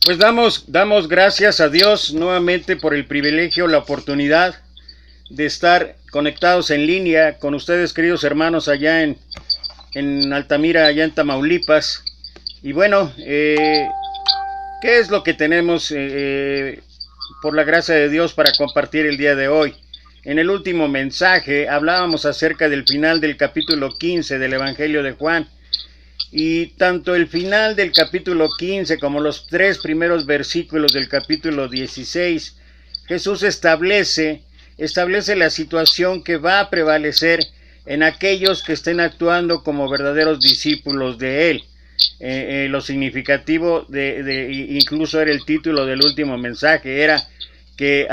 Pues damos gracias a Dios nuevamente por el privilegio, la oportunidad de estar conectados en línea con ustedes, queridos hermanos, allá en Altamira, allá en Tamaulipas. Y bueno, ¿qué es lo que tenemos por la gracia de Dios para compartir el día de hoy? En el último mensaje hablábamos acerca del final del capítulo 15 del Evangelio de Juan. Y tanto el final del capítulo 15 como los 3 primeros versículos del capítulo 16, Jesús establece la situación que va a prevalecer en aquellos que estén actuando como verdaderos discípulos de Él. Lo significativo incluso era el título del último mensaje, era que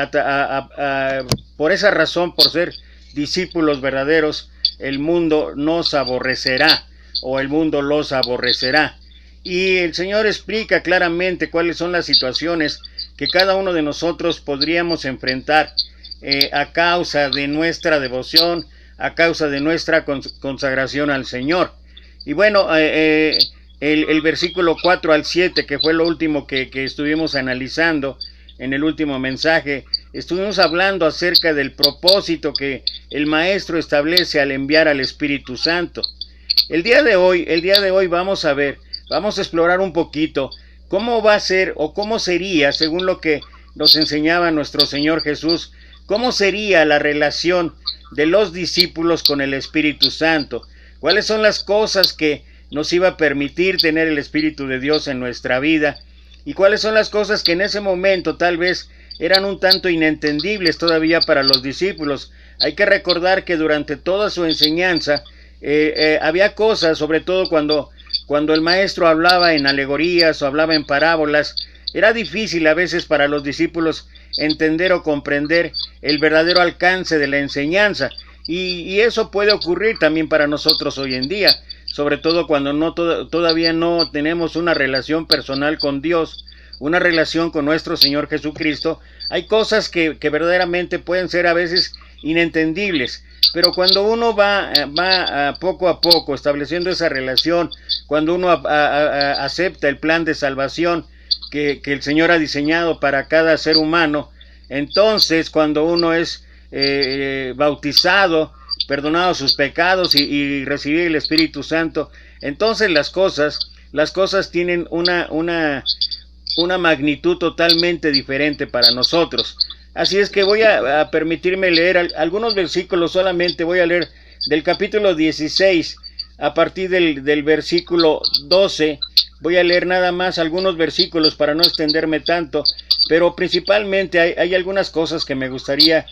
por esa razón, por ser discípulos verdaderos, el mundo nos aborrecerá, o el mundo los aborrecerá. Y el Señor explica claramente cuáles son las situaciones que cada uno de nosotros podríamos enfrentar a causa de nuestra devoción, a causa de nuestra consagración al Señor. Y bueno, el versículo 4 al 7, que fue lo último que estuvimos analizando en el último mensaje, estuvimos hablando acerca del propósito que el Maestro establece al enviar al Espíritu Santo. El día de hoy vamos a explorar un poquito cómo va a ser o cómo sería, según lo que nos enseñaba nuestro Señor Jesús, cómo sería la relación de los discípulos con el Espíritu Santo. Cuáles son las cosas que nos iba a permitir tener el Espíritu de Dios en nuestra vida y cuáles son las cosas que en ese momento tal vez eran un tanto inentendibles todavía para los discípulos. Hay que recordar que durante toda su enseñanza había cosas, sobre todo cuando el maestro hablaba en alegorías o hablaba en parábolas, era difícil a veces para los discípulos entender o comprender el verdadero alcance de la enseñanza, y eso puede ocurrir también para nosotros hoy en día, sobre todo cuando todavía no tenemos una relación personal con Dios, una relación con nuestro Señor Jesucristo. Hay cosas que verdaderamente pueden ser a veces inentendibles, pero cuando uno va poco a poco estableciendo esa relación, cuando uno acepta el plan de salvación que el Señor ha diseñado para cada ser humano, entonces cuando uno es bautizado, perdonado sus pecados y recibir el Espíritu Santo, entonces las cosas tienen una magnitud totalmente diferente para nosotros. Así es que voy a permitirme leer algunos versículos, solamente voy a leer del capítulo 16 a partir del versículo 12. Voy a leer nada más algunos versículos para no extenderme tanto, pero principalmente hay algunas cosas que me gustaría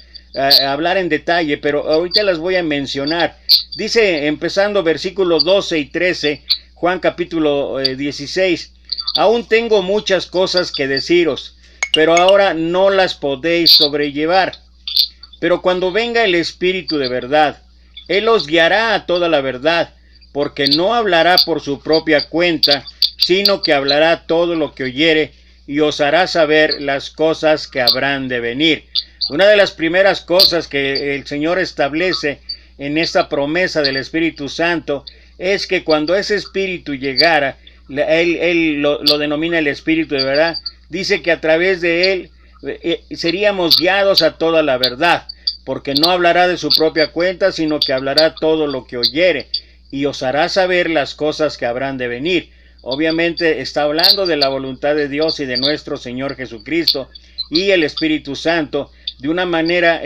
hablar en detalle, pero ahorita las voy a mencionar. Dice, empezando versículos 12 y 13, Juan capítulo 16, aún tengo muchas cosas que deciros, pero ahora no las podéis sobrellevar. Pero cuando venga el Espíritu de verdad, Él os guiará a toda la verdad, porque no hablará por su propia cuenta, sino que hablará todo lo que oyere, y os hará saber las cosas que habrán de venir. Una de las primeras cosas que el Señor establece en esta promesa del Espíritu Santo es que cuando ese Espíritu llegara, Él lo denomina el Espíritu de verdad, dice que a través de Él seríamos guiados a toda la verdad, porque no hablará de su propia cuenta, sino que hablará todo lo que oyere, y os hará saber las cosas que habrán de venir. Obviamente está hablando de la voluntad de Dios y de nuestro Señor Jesucristo y el Espíritu Santo de una manera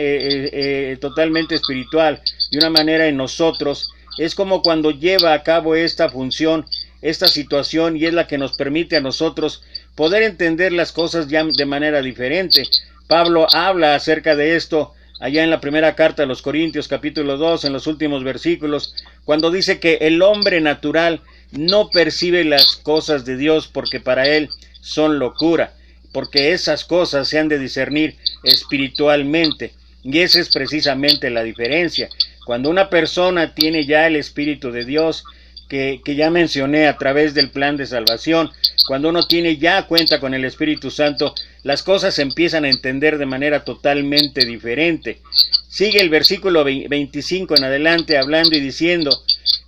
totalmente espiritual, de una manera en nosotros. Es como cuando lleva a cabo esta función, esta situación, y es la que nos permite a nosotros poder entender las cosas ya de manera diferente. Pablo habla acerca de esto allá en la primera carta a los Corintios capítulo 2, en los últimos versículos, cuando dice que el hombre natural no percibe las cosas de Dios porque para él son locura, porque esas cosas se han de discernir espiritualmente, y esa es precisamente la diferencia. Cuando una persona tiene ya el Espíritu de Dios, que ya mencioné a través del plan de salvación, cuando uno cuenta con el Espíritu Santo, las cosas se empiezan a entender de manera totalmente diferente. Sigue el versículo 25 en adelante hablando y diciendo,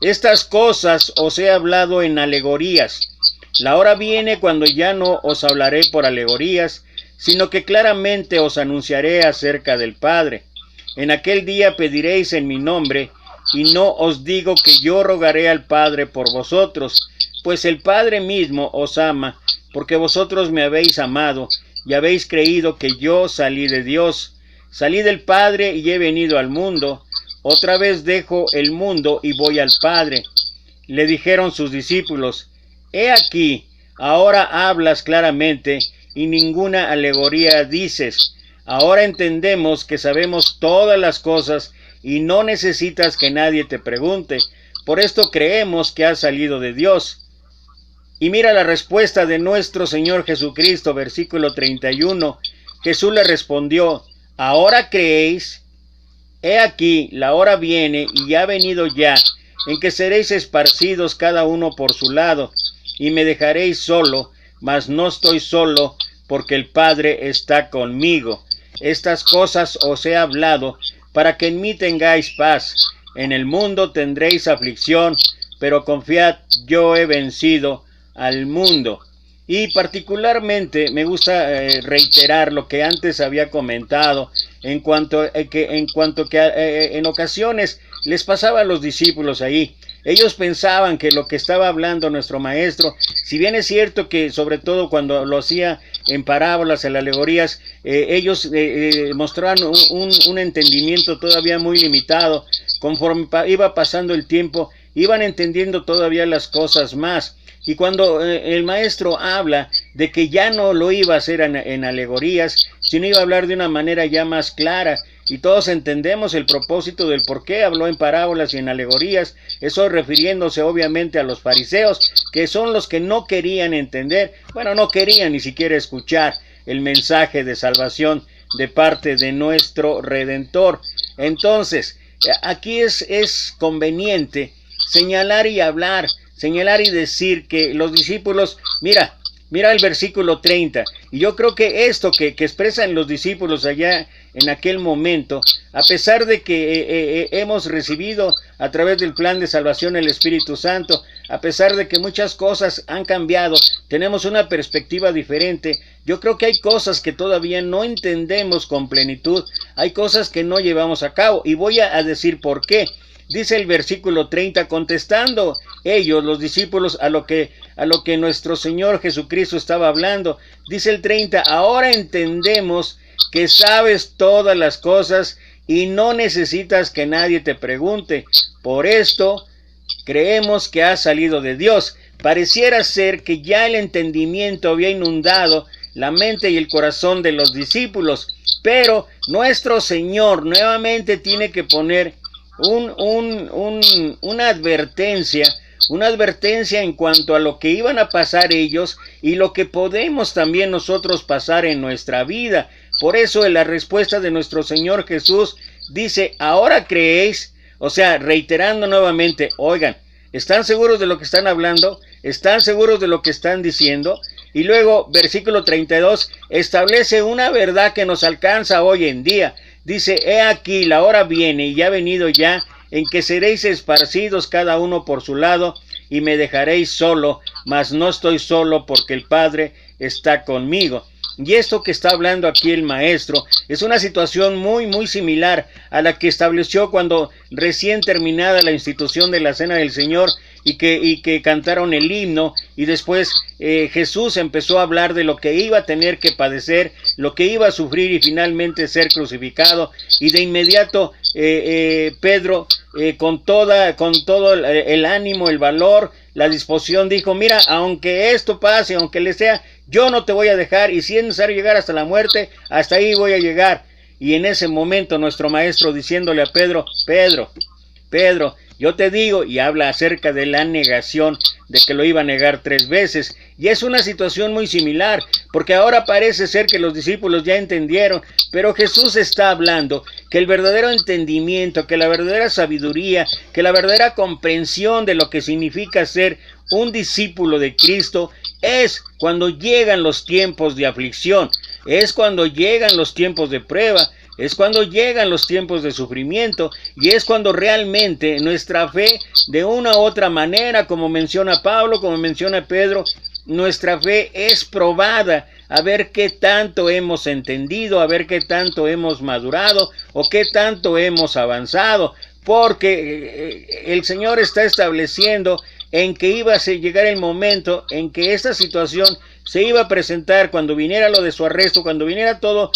estas cosas os he hablado en alegorías, La hora viene cuando ya no os hablaré por alegorías, sino que claramente os anunciaré acerca del Padre. En aquel día pediréis en mi nombre, y no os digo que yo rogaré al Padre por vosotros, pues el Padre mismo os ama, porque vosotros me habéis amado, y habéis creído que yo salí de Dios. Salí del Padre y he venido al mundo. Otra vez dejo el mundo y voy al Padre. Le dijeron sus discípulos: He aquí, ahora hablas claramente y ninguna alegoría dices. Ahora entendemos que sabemos todas las cosas y no necesitas que nadie te pregunte. Por esto creemos que has salido de Dios. Y mira la respuesta de nuestro Señor Jesucristo, versículo 31. Jesús le respondió: ¿Ahora creéis? He aquí, la hora viene y ha venido ya, en que seréis esparcidos cada uno por su lado, y me dejaréis solo, mas no estoy solo, porque el Padre está conmigo. Estas cosas os he hablado, para que en mí tengáis paz. En el mundo tendréis aflicción, pero confiad, yo he vencido al mundo. Y particularmente me gusta reiterar lo que antes había comentado, en cuanto que en ocasiones les pasaba a los discípulos ahí. Ellos pensaban que lo que estaba hablando nuestro maestro, si bien es cierto que sobre todo cuando lo hacía en parábolas, en alegorías, ellos mostraban un entendimiento todavía muy limitado. Conforme iba pasando el tiempo, iban entendiendo todavía las cosas más. Y cuando el maestro habla de que ya no lo iba a hacer en alegorías, sino iba a hablar de una manera ya más clara, y todos entendemos el propósito del por qué habló en parábolas y en alegorías, eso refiriéndose obviamente a los fariseos, que son los que no querían entender, bueno, no querían ni siquiera escuchar el mensaje de salvación de parte de nuestro Redentor. Entonces, aquí es conveniente señalar y hablar, señalar y decir que los discípulos, mira el versículo 30, y yo creo que esto que expresan los discípulos allá en aquel momento, a pesar de que hemos recibido a través del plan de salvación el Espíritu Santo, a pesar de que muchas cosas han cambiado, tenemos una perspectiva diferente, yo creo que hay cosas que todavía no entendemos con plenitud, hay cosas que no llevamos a cabo, y voy a decir por qué. Dice el versículo 30, contestando ellos, los discípulos, a lo que nuestro Señor Jesucristo estaba hablando. Dice el 30, ahora entendemos que sabes todas las cosas y no necesitas que nadie te pregunte. Por esto creemos que has salido de Dios. Pareciera ser que ya el entendimiento había inundado la mente y el corazón de los discípulos, pero nuestro Señor nuevamente tiene que poner una advertencia en cuanto a lo que iban a pasar ellos y lo que podemos también nosotros pasar en nuestra vida. Por eso en la respuesta de nuestro Señor Jesús dice, ¿ahora creéis? O sea, reiterando nuevamente, oigan, ¿están seguros de lo que están hablando? ¿Están seguros de lo que están diciendo? Y luego, versículo 32, establece una verdad que nos alcanza hoy en día. Dice, he aquí, la hora viene y ha venido ya, en que seréis esparcidos cada uno por su lado, y me dejaréis solo, mas no estoy solo, porque el Padre está conmigo. Y esto que está hablando aquí el maestro es una situación muy similar a la que estableció cuando recién terminada la institución de la Cena del Señor y que cantaron el himno, y después Jesús empezó a hablar de lo que iba a tener que padecer, lo que iba a sufrir y finalmente ser crucificado, y de inmediato Pedro con todo el ánimo, el valor, la disposición dijo, mira, aunque esto pase, aunque le sea, yo no te voy a dejar, y si es necesario llegar hasta la muerte, hasta ahí voy a llegar. Y en ese momento nuestro maestro diciéndole a Pedro, Pedro, yo te digo, y habla acerca de la negación, de que lo iba a negar 3 veces. Y es una situación muy similar, porque ahora parece ser que los discípulos ya entendieron, pero Jesús está hablando que el verdadero entendimiento, que la verdadera sabiduría, que la verdadera comprensión de lo que significa ser un discípulo de Cristo es cuando llegan los tiempos de aflicción, es cuando llegan los tiempos de prueba, es cuando llegan los tiempos de sufrimiento, y es cuando realmente nuestra fe, de una u otra manera, como menciona Pablo, como menciona Pedro, nuestra fe es probada, a ver qué tanto hemos entendido, a ver qué tanto hemos madurado o qué tanto hemos avanzado, porque el Señor está estableciendo en que iba a llegar el momento en que esta situación se iba a presentar cuando viniera lo de su arresto, cuando viniera todo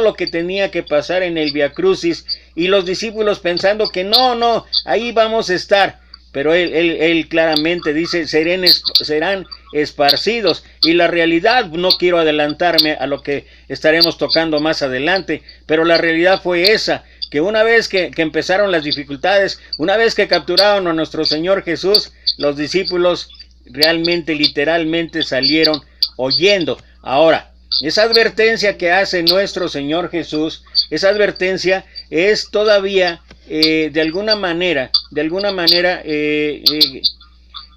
lo que tenía que pasar en el Via Crucis, y los discípulos pensando que no, ahí vamos a estar. Pero él claramente dice, serán esparcidos. Y la realidad, no quiero adelantarme a lo que estaremos tocando más adelante, pero la realidad fue esa, que una vez que empezaron las dificultades, una vez que capturaron a nuestro Señor Jesús, los discípulos realmente, literalmente salieron huyendo. Ahora, esa advertencia que hace nuestro Señor Jesús, esa advertencia es todavía de alguna manera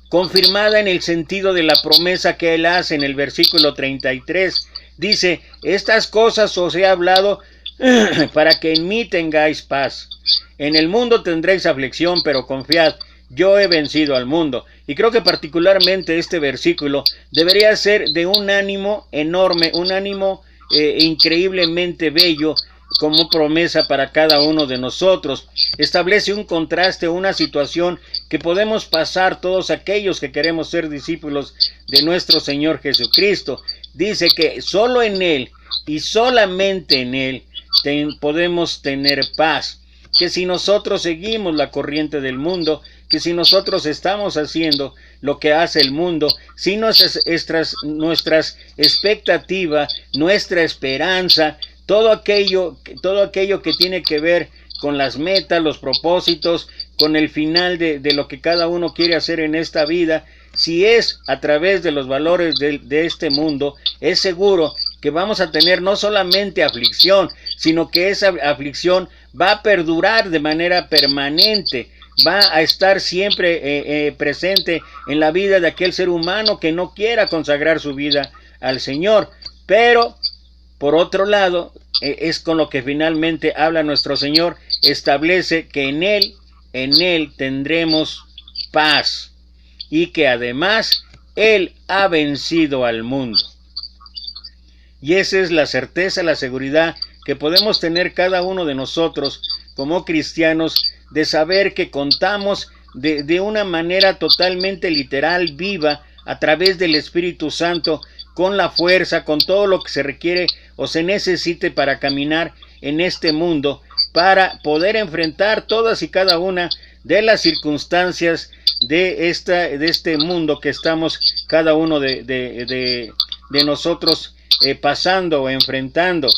confirmada en el sentido de la promesa que Él hace en el versículo 33. Dice, estas cosas os he hablado para que en mí tengáis paz. En el mundo tendréis aflicción, pero confiad, yo he vencido al mundo. Y creo que particularmente este versículo debería ser de un ánimo enorme, un ánimo increíblemente bello, como promesa para cada uno de nosotros. Establece un contraste, una situación que podemos pasar todos aquellos que queremos ser discípulos de nuestro Señor Jesucristo. Dice que solo en Él y solamente en Él podemos tener paz. Que si nosotros seguimos la corriente del mundo, que si nosotros estamos haciendo lo que hace el mundo, si nuestras expectativas, nuestra esperanza, todo aquello que tiene que ver con las metas, los propósitos, con el final de lo que cada uno quiere hacer en esta vida, si es a través de los valores de este mundo, es seguro que vamos a tener no solamente aflicción, sino que esa aflicción va a perdurar de manera permanente, va a estar siempre presente en la vida de aquel ser humano que no quiera consagrar su vida al Señor. Pero por otro lado, es con lo que finalmente habla nuestro Señor, establece que en Él tendremos paz y que además Él ha vencido al mundo. Y esa es la certeza, la seguridad que podemos tener cada uno de nosotros como cristianos, de saber que contamos de una manera totalmente literal, viva, a través del Espíritu Santo, con la fuerza, con todo lo que se requiere o se necesite para caminar en este mundo, para poder enfrentar todas y cada una de las circunstancias de este mundo que estamos cada uno de nosotros pasando o enfrentando.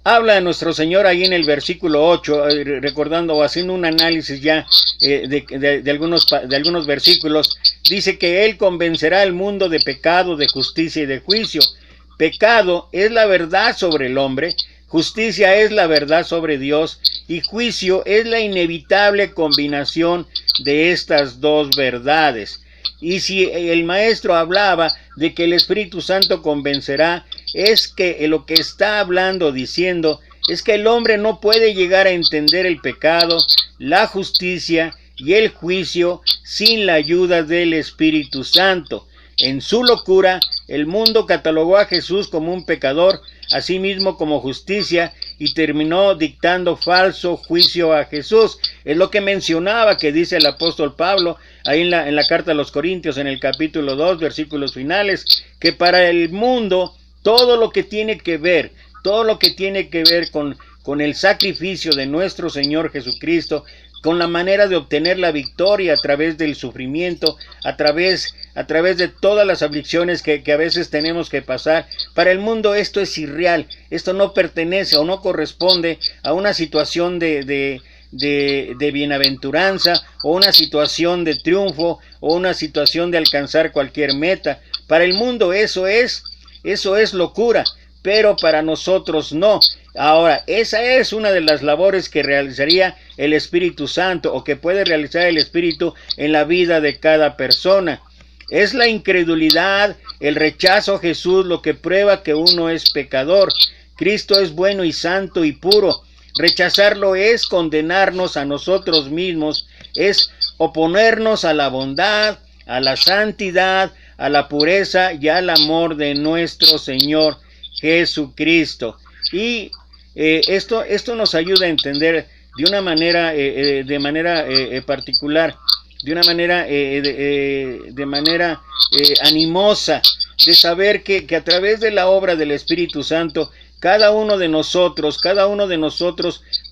Habla nuestro Señor ahí en el versículo 8, recordando o haciendo un análisis ya de algunos versículos. Dice que Él convencerá al mundo de pecado, de justicia y de juicio. Pecado es la verdad sobre el hombre, justicia es la verdad sobre Dios y juicio es la inevitable combinación de estas dos verdades. Y si el maestro hablaba de que el Espíritu Santo convencerá, es que lo que está hablando, diciendo, es que el hombre no puede llegar a entender el pecado, la justicia y el juicio sin la ayuda del Espíritu Santo. En su locura, el mundo catalogó a Jesús como un pecador, asimismo como justicia, y terminó dictando falso juicio a Jesús. Es lo que mencionaba, que dice el apóstol Pablo ahí en la carta a los Corintios, en el capítulo 2, versículos finales, que para el mundo todo lo que tiene que ver con el sacrificio de nuestro Señor Jesucristo, con la manera de obtener la victoria a través del sufrimiento, a través de todas las aflicciones que a veces tenemos que pasar. Para el mundo esto es irreal, esto no pertenece o no corresponde a una situación de bienaventuranza, o una situación de triunfo, o una situación de alcanzar cualquier meta. Para el mundo eso es locura, pero para nosotros no. Ahora, esa es una de las labores que realizaría el Espíritu Santo, o que puede realizar el Espíritu en la vida de cada persona. Es la incredulidad, el rechazo a Jesús lo que prueba que uno es pecador. Cristo es bueno y santo y puro. Rechazarlo es condenarnos a nosotros mismos, es oponernos a la bondad, a la santidad, a la pureza y al amor de nuestro Señor Jesucristo. Y esto nos ayuda a entender de una manera, particular, de una manera, animosa, de saber que a través de la obra del Espíritu Santo, cada uno de nosotros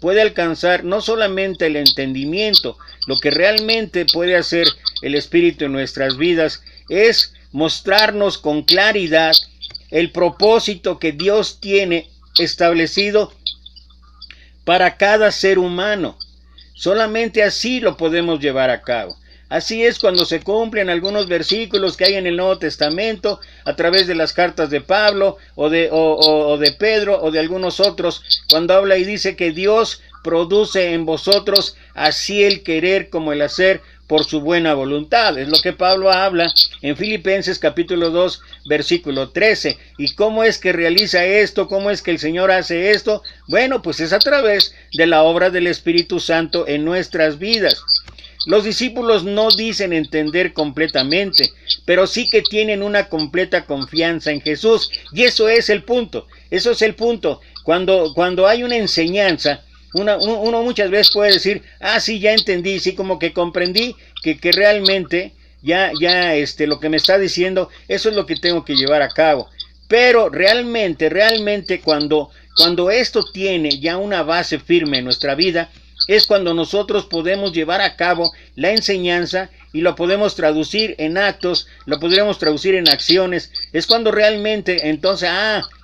puede alcanzar no solamente el entendimiento. Lo que realmente puede hacer el Espíritu en nuestras vidas es mostrarnos con claridad el propósito que Dios tiene establecido para cada ser humano. Solamente así lo podemos llevar a cabo. Así es cuando se cumplen algunos versículos que hay en el Nuevo Testamento a través de las cartas de Pablo o de Pedro o de algunos otros, cuando habla y dice que Dios produce en vosotros así el querer como el hacer por su buena voluntad. Es lo que Pablo habla en Filipenses capítulo 2 versículo 13. ¿Y cómo es que realiza esto? ¿Cómo es que el Señor hace esto? Bueno, pues es a través de la obra del Espíritu Santo en nuestras vidas. Los discípulos no dicen entender completamente, pero sí que tienen una completa confianza en Jesús. Y eso es el punto. Eso es el punto. Cuando hay una enseñanza, uno muchas veces puede decir, sí, ya entendí, sí, como que comprendí que realmente ya lo que me está diciendo, eso es lo que tengo que llevar a cabo. Pero realmente cuando esto tiene ya una base firme en nuestra vida, es cuando nosotros podemos llevar a cabo la enseñanza y lo podemos traducir en actos, lo podremos traducir en acciones. Es cuando realmente entonces,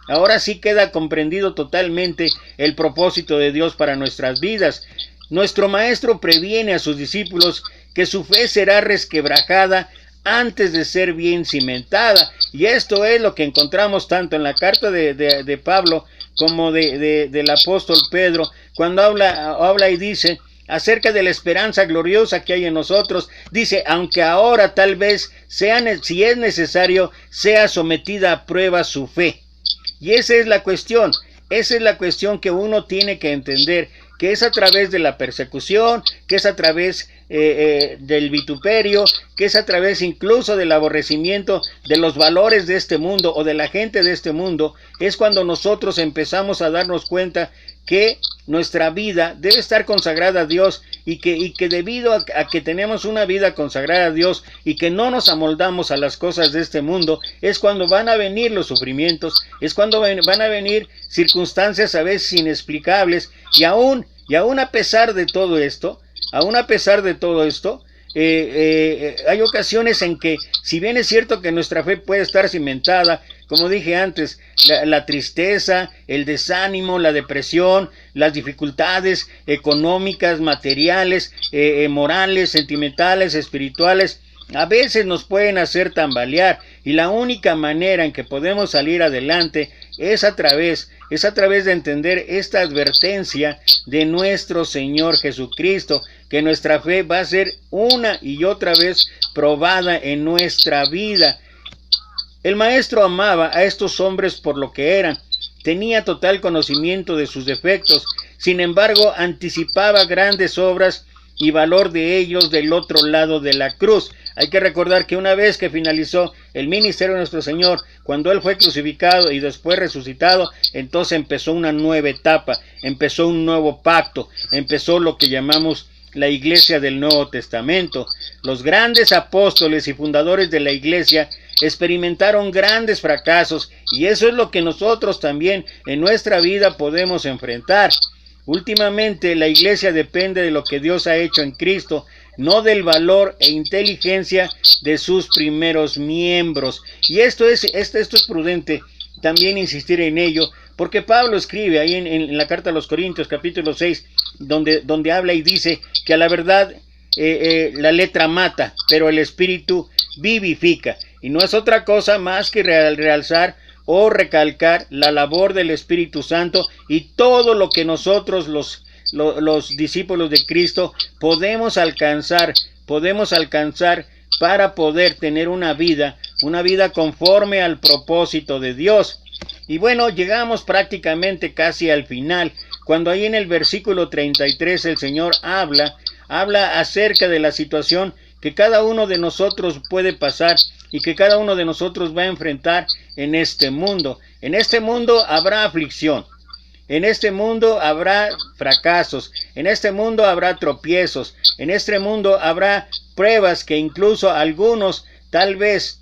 ahora sí queda comprendido totalmente el propósito de Dios para nuestras vidas. Nuestro Maestro previene a sus discípulos que su fe será resquebrajada antes de ser bien cimentada. Y esto es lo que encontramos tanto en la carta de Pablo como del apóstol Pedro, cuando habla y dice acerca de la esperanza gloriosa que hay en nosotros. Dice, aunque ahora tal vez si es necesario, sea sometida a prueba su fe. Y esa es la cuestión que uno tiene que entender, que es a través de la persecución, que es a través del vituperio, que es a través incluso del aborrecimiento de los valores de este mundo o de la gente de este mundo, es cuando nosotros empezamos a darnos cuenta que nuestra vida debe estar consagrada a Dios y que debido a que tenemos una vida consagrada a Dios y que no nos amoldamos a las cosas de este mundo, es cuando van a venir los sufrimientos, es cuando van a venir circunstancias a veces inexplicables y aún a pesar de todo esto, hay ocasiones en que, si bien es cierto que nuestra fe puede estar cimentada, como dije antes, la tristeza, el desánimo, la depresión, las dificultades económicas, materiales, morales, sentimentales, espirituales, a veces nos pueden hacer tambalear, y la única manera en que podemos salir adelante es a través de entender esta advertencia de nuestro Señor Jesucristo, que nuestra fe va a ser una y otra vez probada en nuestra vida. El Maestro amaba a estos hombres por lo que eran, tenía total conocimiento de sus defectos, sin embargo anticipaba grandes obras y valor de ellos del otro lado de la cruz. Hay que recordar que una vez que finalizó el ministerio de nuestro Señor, cuando Él fue crucificado y después resucitado, entonces empezó una nueva etapa, empezó un nuevo pacto, empezó lo que llamamos la iglesia del Nuevo Testamento. Los grandes apóstoles y fundadores de la iglesia experimentaron grandes fracasos, y eso es lo que nosotros también en nuestra vida podemos enfrentar. Últimamente la iglesia depende de lo que Dios ha hecho en Cristo, no del valor e inteligencia de sus primeros miembros. Y esto es prudente también insistir en ello, porque Pablo escribe ahí en la carta a los Corintios capítulo 6, donde habla y dice que a la verdad la letra mata, pero el espíritu vivifica. Y no es otra cosa más que realzar o recalcar la labor del Espíritu Santo y todo lo que nosotros los discípulos de Cristo podemos alcanzar para poder tener una vida conforme al propósito de Dios. Y bueno, llegamos prácticamente casi al final, cuando ahí en el versículo 33 el Señor habla acerca de la situación que cada uno de nosotros puede pasar y que cada uno de nosotros va a enfrentar en este mundo. En este mundo habrá aflicción. En este mundo habrá fracasos, en este mundo habrá tropiezos, en este mundo habrá pruebas que incluso algunos tal vez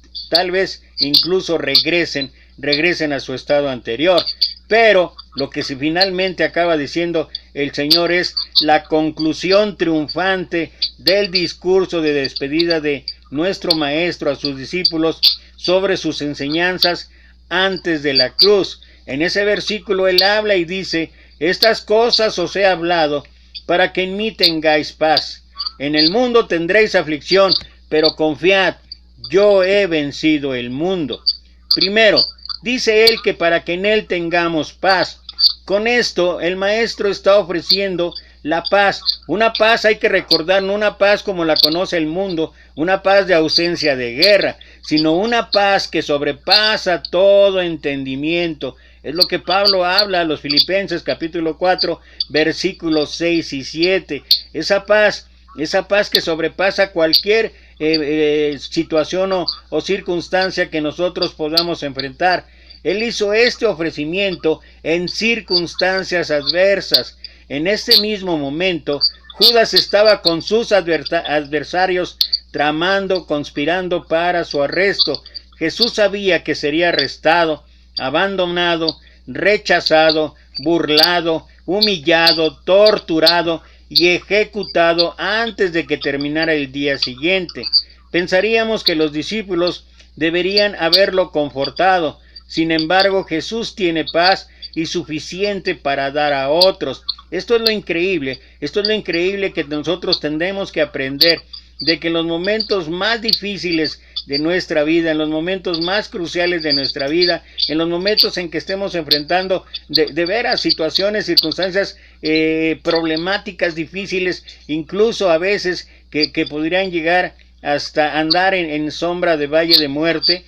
incluso regresen a su estado anterior. Pero lo que finalmente acaba diciendo el Señor es la conclusión triunfante del discurso de despedida de nuestro Maestro a sus discípulos sobre sus enseñanzas antes de la cruz. En ese versículo él habla y dice: estas cosas os he hablado para que en mí tengáis paz. En el mundo tendréis aflicción, pero confiad, yo he vencido el mundo. Primero, dice él que para que en él tengamos paz. Con esto el Maestro está ofreciendo la paz. Una paz, hay que recordar, no una paz como la conoce el mundo, una paz de ausencia de guerra, sino una paz que sobrepasa todo entendimiento. Es lo que Pablo habla a los Filipenses capítulo 4, versículos 6 y 7. Esa paz que sobrepasa cualquier situación o circunstancia que nosotros podamos enfrentar. Él hizo este ofrecimiento en circunstancias adversas. En este mismo momento, Judas estaba con sus adversarios tramando, conspirando para su arresto. Jesús sabía que sería arrestado, abandonado, rechazado, burlado, humillado, torturado y ejecutado antes de que terminara el día siguiente. Pensaríamos que los discípulos deberían haberlo confortado. Sin embargo, Jesús tiene paz y suficiente para dar a otros. Esto es lo increíble que nosotros tendremos que aprender, de que en los momentos más difíciles de nuestra vida, en los momentos más cruciales de nuestra vida, en los momentos en que estemos enfrentando de veras situaciones, circunstancias problemáticas, difíciles, incluso a veces que podrían llegar hasta andar en sombra de valle de muerte,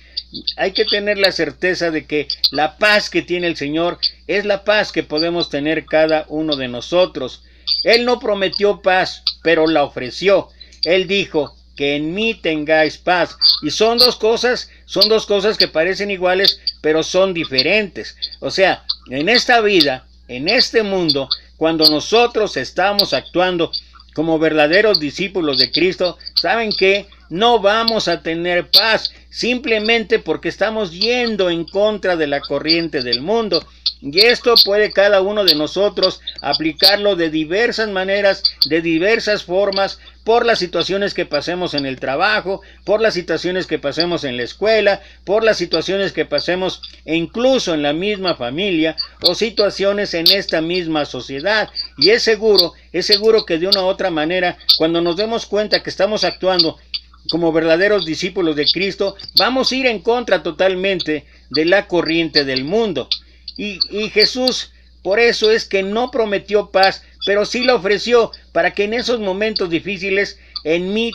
hay que tener la certeza de que la paz que tiene el Señor es la paz que podemos tener cada uno de nosotros. Él no prometió paz, pero la ofreció. Él dijo: que en mí tengáis paz. Y son dos cosas que parecen iguales, pero son diferentes. O sea, en esta vida, en este mundo, cuando nosotros estamos actuando como verdaderos discípulos de Cristo, ¿saben qué? No vamos a tener paz, simplemente porque estamos yendo en contra de la corriente del mundo. Y esto puede cada uno de nosotros aplicarlo de diversas maneras, de diversas formas, por las situaciones que pasemos en el trabajo, por las situaciones que pasemos en la escuela, por las situaciones que pasemos incluso en la misma familia o situaciones en esta misma sociedad. Y es seguro que de una u otra manera, cuando nos demos cuenta que estamos actuando como verdaderos discípulos de Cristo, vamos a ir en contra totalmente de la corriente del mundo. Y Jesús, por eso es que no prometió paz, pero sí la ofreció, para que en esos momentos difíciles en mí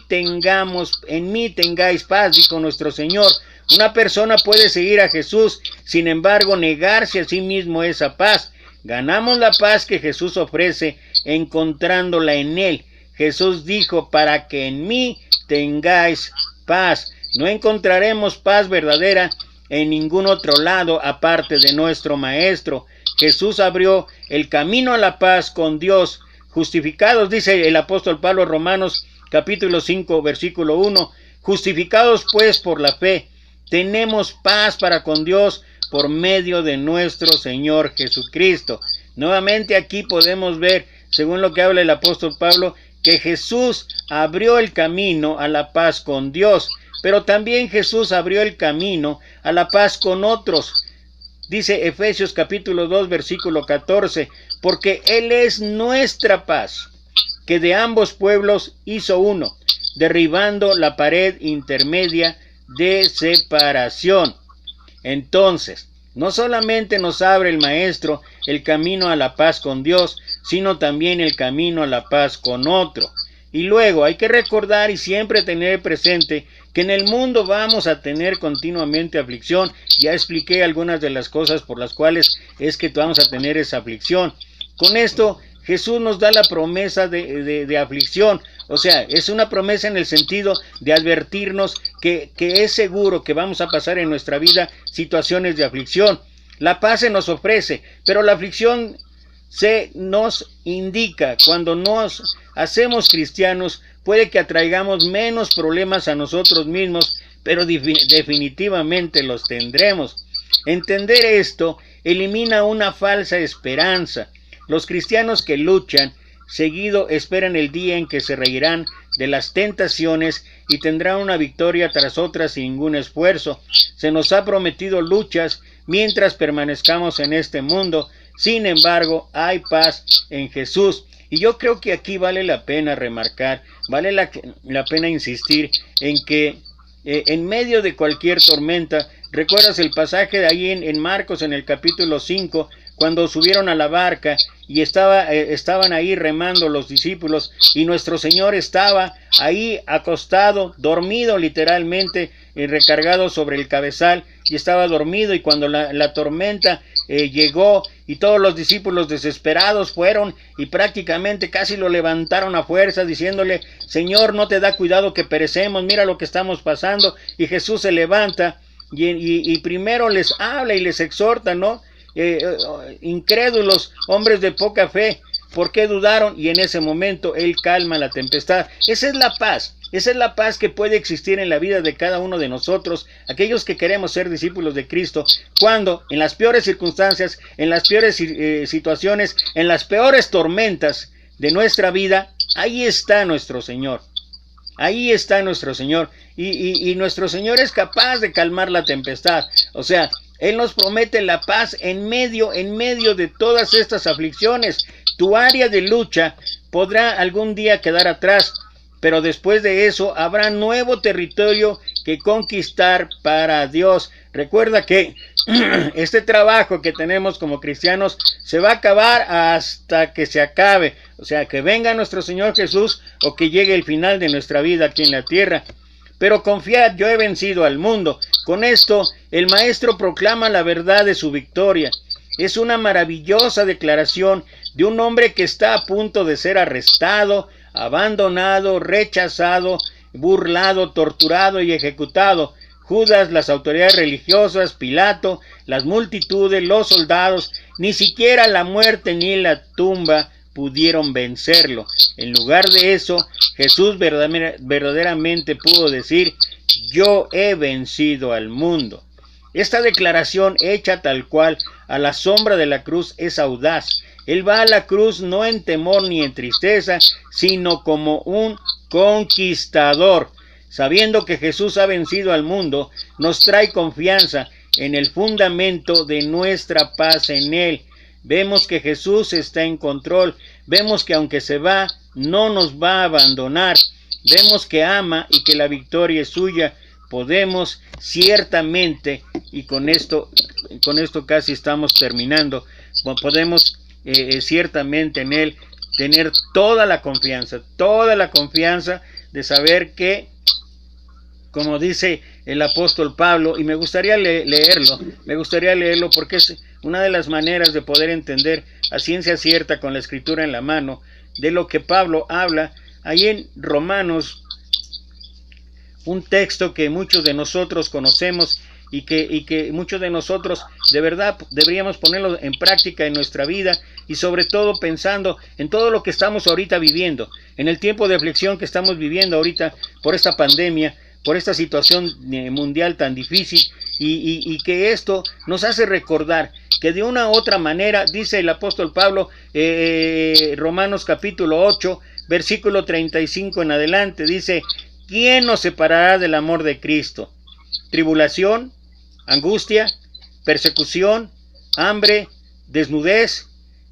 tengáis paz, dijo nuestro Señor. Una persona puede seguir a Jesús, sin embargo negarse a sí mismo esa paz. Ganamos la paz que Jesús ofrece encontrándola en Él. Jesús dijo: para que en mí tengáis paz. No encontraremos paz verdadera en ningún otro lado aparte de nuestro Maestro. Jesús abrió el camino a la paz con Dios. Justificados, dice el apóstol Pablo, Romanos capítulo 5, versículo 1, justificados pues por la fe, tenemos paz para con Dios por medio de nuestro Señor Jesucristo. Nuevamente aquí podemos ver, según lo que habla el apóstol Pablo, que Jesús abrió el camino a la paz con Dios, pero también Jesús abrió el camino a la paz con otros. Dice Efesios capítulo 2, versículo 14, porque Él es nuestra paz, que de ambos pueblos hizo uno, derribando la pared intermedia de separación. Entonces, no solamente nos abre el Maestro el camino a la paz con Dios, sino también el camino a la paz con otro. Y luego hay que recordar y siempre tener presente que en el mundo vamos a tener continuamente aflicción. Ya expliqué algunas de las cosas por las cuales es que vamos a tener esa aflicción. Con esto Jesús nos da la promesa de aflicción. O sea, es una promesa en el sentido de advertirnos que es seguro que vamos a pasar en nuestra vida situaciones de aflicción. La paz se nos ofrece, pero la aflicción se nos indica. Cuando nos hacemos cristianos, puede que atraigamos menos problemas a nosotros mismos, pero definitivamente los tendremos. Entender esto elimina una falsa esperanza. Los cristianos que luchan seguido esperan el día en que se reirán de las tentaciones y tendrán una victoria tras otra sin ningún esfuerzo. Se nos ha prometido luchas mientras permanezcamos en este mundo. Sin embargo, hay paz en Jesús. Y yo creo que aquí vale la pena remarcar, vale la pena insistir en que en medio de cualquier tormenta, ¿recuerdas el pasaje de ahí en Marcos en el capítulo 5, cuando subieron a la barca y estaban ahí remando los discípulos y nuestro Señor estaba ahí acostado, dormido literalmente, recargado sobre el cabezal y estaba dormido, y cuando la tormenta llegó y todos los discípulos desesperados fueron y prácticamente casi lo levantaron a fuerza diciéndole: Señor, ¿no te da cuidado que perecemos? Mira lo que estamos pasando. Y Jesús se levanta y primero les habla y les exhorta, ¿no? Incrédulos, hombres de poca fe, ¿por qué dudaron? Y en ese momento Él calma la tempestad. Esa es la paz. Esa es la paz que puede existir en la vida de cada uno de nosotros, aquellos que queremos ser discípulos de Cristo, cuando en las peores circunstancias, en las peores situaciones, en las peores tormentas de nuestra vida, ahí está nuestro Señor. Ahí está nuestro Señor. Y nuestro Señor es capaz de calmar la tempestad. O sea, Él nos promete la paz en medio de todas estas aflicciones. Tu área de lucha podrá algún día quedar atrás, pero después de eso habrá nuevo territorio que conquistar para Dios. Recuerda que este trabajo que tenemos como cristianos se va a acabar hasta que se acabe. O sea, que venga nuestro Señor Jesús o que llegue el final de nuestra vida aquí en la tierra. Pero confiad, yo he vencido al mundo. Con esto, el Maestro proclama la verdad de su victoria. Es una maravillosa declaración de un hombre que está a punto de ser arrestado, abandonado, rechazado, burlado, torturado y ejecutado. Judas, las autoridades religiosas, Pilato, las multitudes, los soldados, ni siquiera la muerte ni la tumba pudieron vencerlo. En lugar de eso, Jesús verdaderamente pudo decir: yo he vencido al mundo. Esta declaración hecha tal cual a la sombra de la cruz es audaz. Él va a la cruz no en temor ni en tristeza, sino como un conquistador. Sabiendo que Jesús ha vencido al mundo, nos trae confianza en el fundamento de nuestra paz en Él. Vemos que Jesús está en control. Vemos que aunque se va, no nos va a abandonar. Vemos que ama y que la victoria es suya. Podemos ciertamente, y con esto casi estamos terminando, podemos ciertamente en Él tener toda la confianza de saber que, como dice el apóstol Pablo, y me gustaría leerlo porque es una de las maneras de poder entender a ciencia cierta con la escritura en la mano de lo que Pablo habla ahí en Romanos, un texto que muchos de nosotros conocemos y que muchos de nosotros de verdad deberíamos ponerlo en práctica en nuestra vida, y sobre todo pensando en todo lo que estamos ahorita viviendo, en el tiempo de aflicción que estamos viviendo ahorita por esta pandemia, por esta situación mundial tan difícil, y que esto nos hace recordar que de una u otra manera, dice el apóstol Pablo, Romanos capítulo 8, versículo 35 en adelante, dice: ¿quién nos separará del amor de Cristo? ¿Tribulación, angustia, persecución, hambre, desnudez,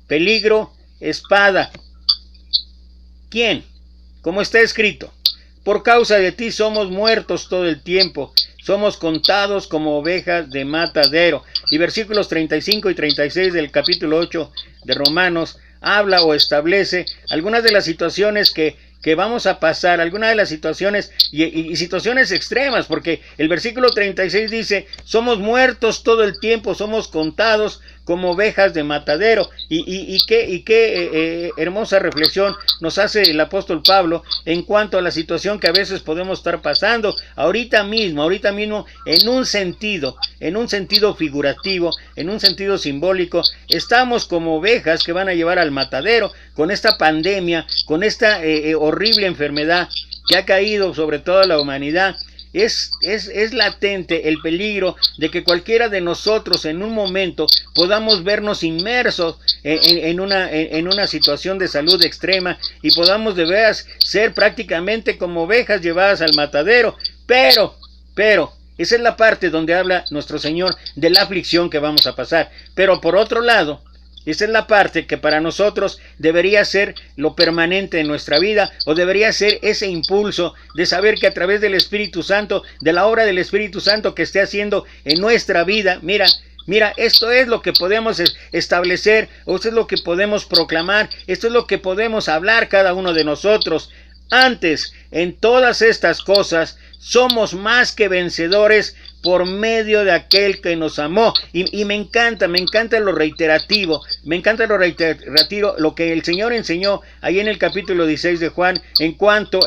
peligro, espada? ¿Quién? Como está escrito: por causa de ti somos muertos todo el tiempo, somos contados como ovejas de matadero. Y versículos 35 y 36 del capítulo 8 de Romanos habla o establece algunas de las situaciones que vamos a pasar, algunas de las situaciones y situaciones extremas, porque el versículo 36 dice: somos muertos todo el tiempo, somos contados como ovejas de matadero. Y qué hermosa reflexión nos hace el apóstol Pablo en cuanto a la situación que a veces podemos estar pasando ahorita mismo, en un sentido figurativo, en un sentido simbólico. Estamos como ovejas que van a llevar al matadero con esta pandemia, con esta horrible enfermedad que ha caído sobre toda la humanidad. Es latente el peligro de que cualquiera de nosotros en un momento podamos vernos inmersos en una situación de salud extrema y podamos de veras ser prácticamente como ovejas llevadas al matadero. Pero, esa es la parte donde habla nuestro Señor de la aflicción que vamos a pasar. Pero por otro lado, esa es la parte que para nosotros debería ser lo permanente en nuestra vida, o debería ser ese impulso de saber que a través del Espíritu Santo, de la obra del Espíritu Santo que esté haciendo en nuestra vida, mira, esto es lo que podemos establecer, o esto es lo que podemos proclamar, esto es lo que podemos hablar cada uno de nosotros. Antes, en todas estas cosas, somos más que vencedores por medio de aquel que nos amó. Y me encanta lo reiterativo, lo que el Señor enseñó ahí en el capítulo 16 de Juan, en cuanto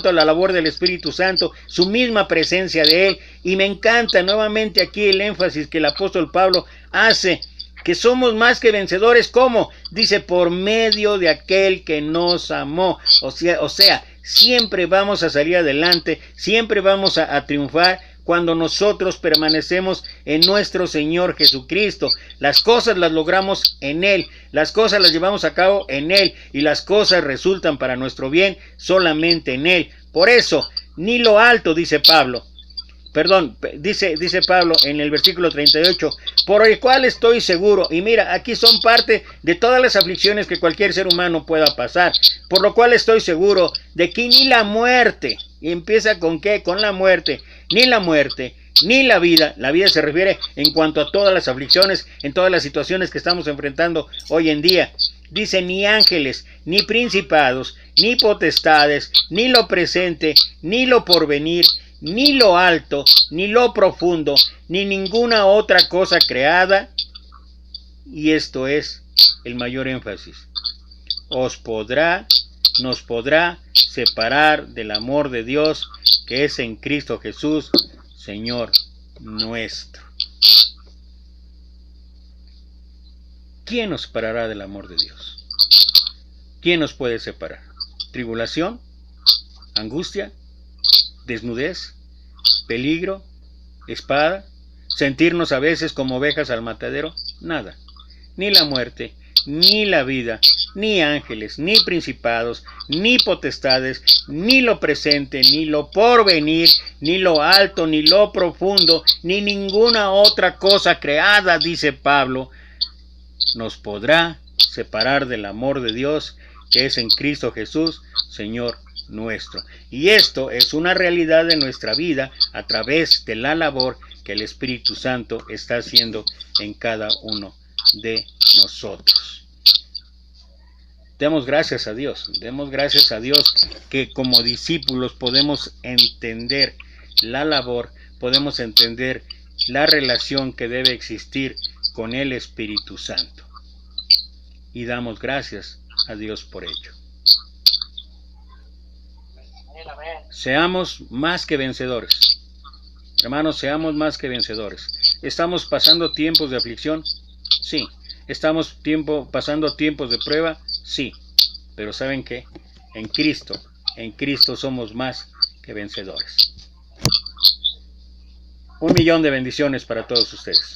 a la labor del Espíritu Santo, su misma presencia de Él. Y me encanta nuevamente aquí el énfasis que el apóstol Pablo hace, que somos más que vencedores. ¿Cómo? Dice, por medio de aquel que nos amó. O sea, siempre vamos a salir adelante, siempre vamos a triunfar cuando nosotros permanecemos en nuestro Señor Jesucristo. Las cosas las logramos en Él, las cosas las llevamos a cabo en Él, y las cosas resultan para nuestro bien solamente en Él. Por eso, ni lo alto, dice Pablo en el versículo 38, por el cual estoy seguro. Y mira, aquí son parte de todas las aflicciones que cualquier ser humano pueda pasar. Por lo cual estoy seguro de que ni la muerte, y empieza con qué, con la muerte, ni la muerte, ni la vida se refiere en cuanto a todas las aflicciones, en todas las situaciones que estamos enfrentando hoy en día. Dice, ni ángeles, ni principados, ni potestades, ni lo presente, ni lo porvenir, ni lo alto, ni lo profundo, ni ninguna otra cosa creada. Y esto es el mayor énfasis. Nos podrá separar del amor de Dios que es en Cristo Jesús, Señor nuestro. ¿Quién nos separará del amor de Dios? ¿Quién nos puede separar? ¿Tribulación? ¿Angustia? ¿Desnudez? ¿Peligro? ¿Espada? ¿Sentirnos a veces como ovejas al matadero? Nada. Ni la muerte, ni la vida, ni ángeles, ni principados, ni potestades, ni lo presente, ni lo porvenir, ni lo alto, ni lo profundo, ni ninguna otra cosa creada, dice Pablo, nos podrá separar del amor de Dios que es en Cristo Jesús, Señor nuestro. Y esto es una realidad de nuestra vida a través de la labor que el Espíritu Santo está haciendo en cada uno de nosotros. Demos gracias a Dios que como discípulos podemos entender la labor, podemos entender la relación que debe existir con el Espíritu Santo. Y damos gracias a Dios por ello. Seamos más que vencedores. Hermanos, seamos más que vencedores. ¿Estamos pasando tiempos de aflicción? Sí. ¿Estamos pasando tiempos de prueba? Sí. Pero ¿saben qué? En Cristo somos más que vencedores. 1,000,000 de bendiciones para todos ustedes.